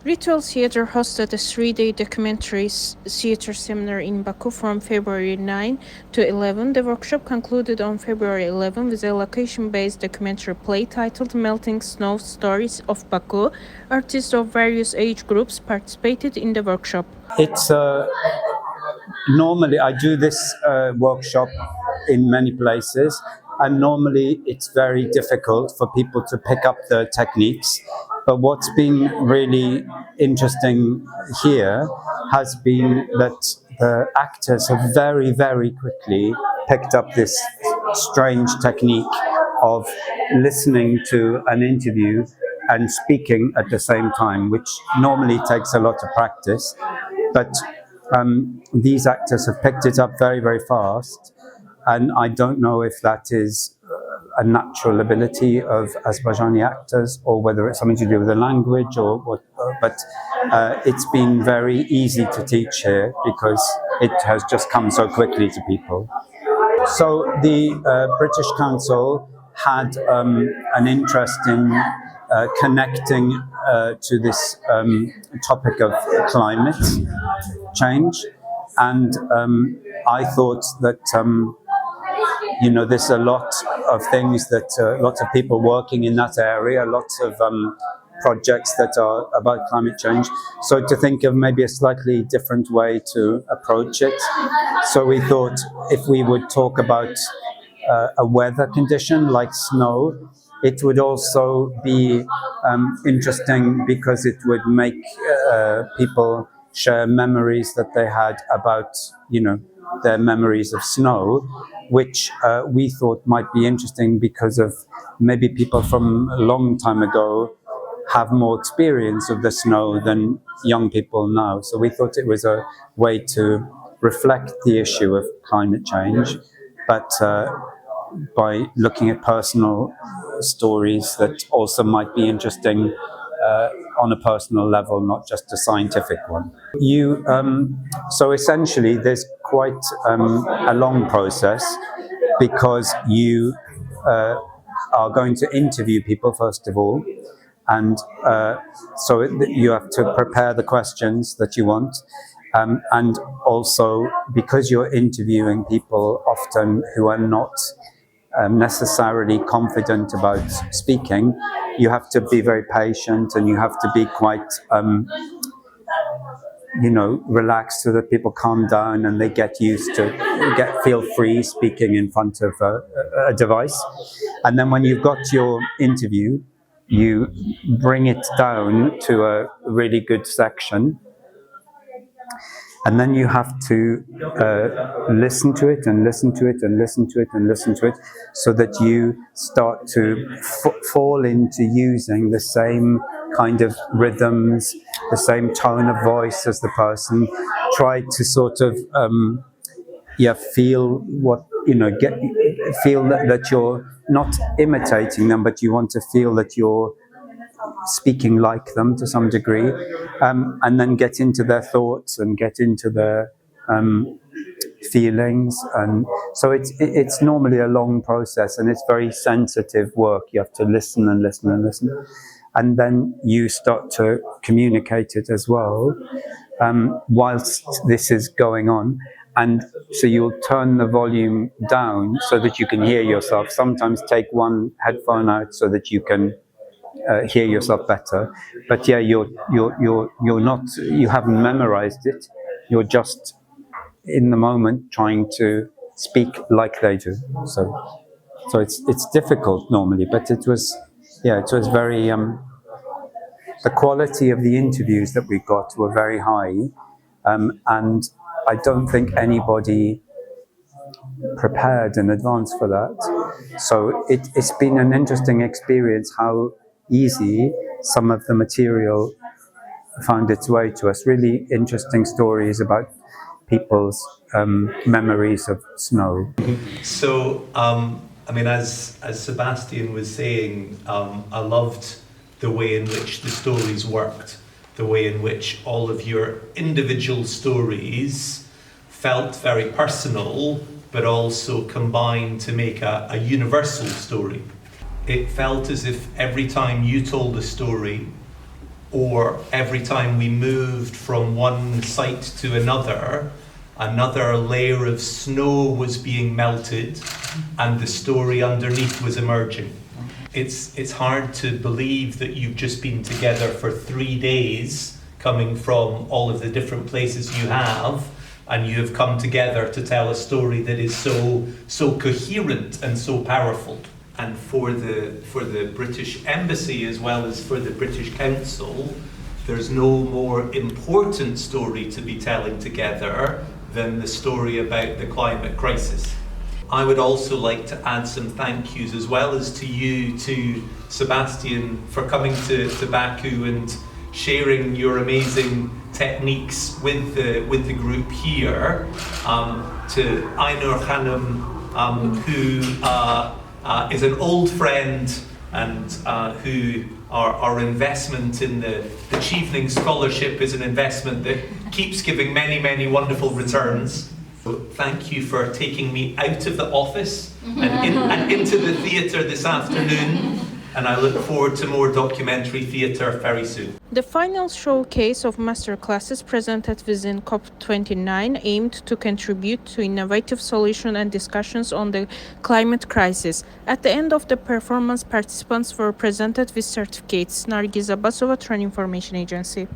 Ritual Theatre hosted a 3-day documentary theatre seminar in Baku from February 9 to 11. The workshop concluded on February 11 with a location-based documentary play titled Melting Snow Stories of Baku. Artists of various age groups participated in the workshop. It's normally I do this workshop in many places, and normally it's very difficult for people to pick up the techniques. But what's been really interesting here has been that the actors have very, very quickly picked up this strange technique of listening to an interview and speaking at the same time, which normally takes a lot of practice. But these actors have picked it up very, very fast. And I don't know if that is a natural ability of Azerbaijani actors, or whether it's something to do with the language, or what. But it's been very easy to teach here because it has just come so quickly to people. So the British Council had an interest in connecting to this topic of climate change, and I thought that there's a lot of things that lots of people working in that area, lots of projects that are about climate change. So to think of maybe a slightly different way to approach it. So we thought if we would talk about a weather condition like snow, it would also be interesting because it would make people share memories that they had about, their memories of snow, which we thought might be interesting because of maybe people from a long time ago have more experience of the snow than young people now. So we thought it was a way to reflect the issue of climate change, but by looking at personal stories that also might be interesting on a personal level, not just a scientific one. So essentially there's quite a long process, because you are going to interview people first of all, and so you have to prepare the questions that you want, and also because you're interviewing people often who are not necessarily confident about speaking, you have to be very patient, and you have to be quite relaxed so that people calm down and they get used to feel free speaking in front of a device. And then when you've got your interview, you bring it down to a really good section, and then you have to listen to it and listen to it and listen to it and listen to it, so that you start to fall into using the same kind of rhythms, the same tone of voice as the person. Try to sort of feel what feel that you're not imitating them, but you want to feel that you're speaking like them to some degree, and then get into their thoughts and get into their feelings. And so it's normally a long process, and it's very sensitive work. You have to listen and listen and listen, and then you start to communicate it as well whilst this is going on. And so you'll turn the volume down so that you can hear yourself. Sometimes take one headphone out so that you can hear yourself better. But yeah, you're not, you haven't memorized it. You're just in the moment trying to speak like they do. So it's difficult normally, but it was very. The quality of the interviews that we got were very high, and I don't think anybody prepared in advance for that. So it's been an interesting experience how easy some of the material found its way to us. Really interesting stories about people's memories of snow. So, as Sebastian was saying, I loved the way in which the stories worked. the way in which all of your individual stories felt very personal, but also combined to make a universal story. It felt as if every time you told a story, or every time we moved from one site to another layer of snow was being melted and the story underneath was emerging. It's hard to believe that you've just been together for 3 days, coming from all of the different places you have, and you have come together to tell a story that is so coherent and so powerful. And for the British Embassy, as well as for the British Council, there's no more important story to be telling together than the story about the climate crisis. I would also like to add some thank yous, as well as to you, to Sebastian, for coming to Baku and sharing your amazing techniques with the group here, to Ainur Khanum, who is an old friend, and who our investment in the Chevening Scholarship is an investment that keeps giving many wonderful returns. So thank you for taking me out of the office and into the theatre this afternoon, and I look forward to more documentary theatre very soon. The final showcase of masterclasses presented within COP29 aimed to contribute to innovative solutions and discussions on the climate crisis. At the end of the performance, participants were presented with certificates. Nargiz Abbasova, Turan Information Agency.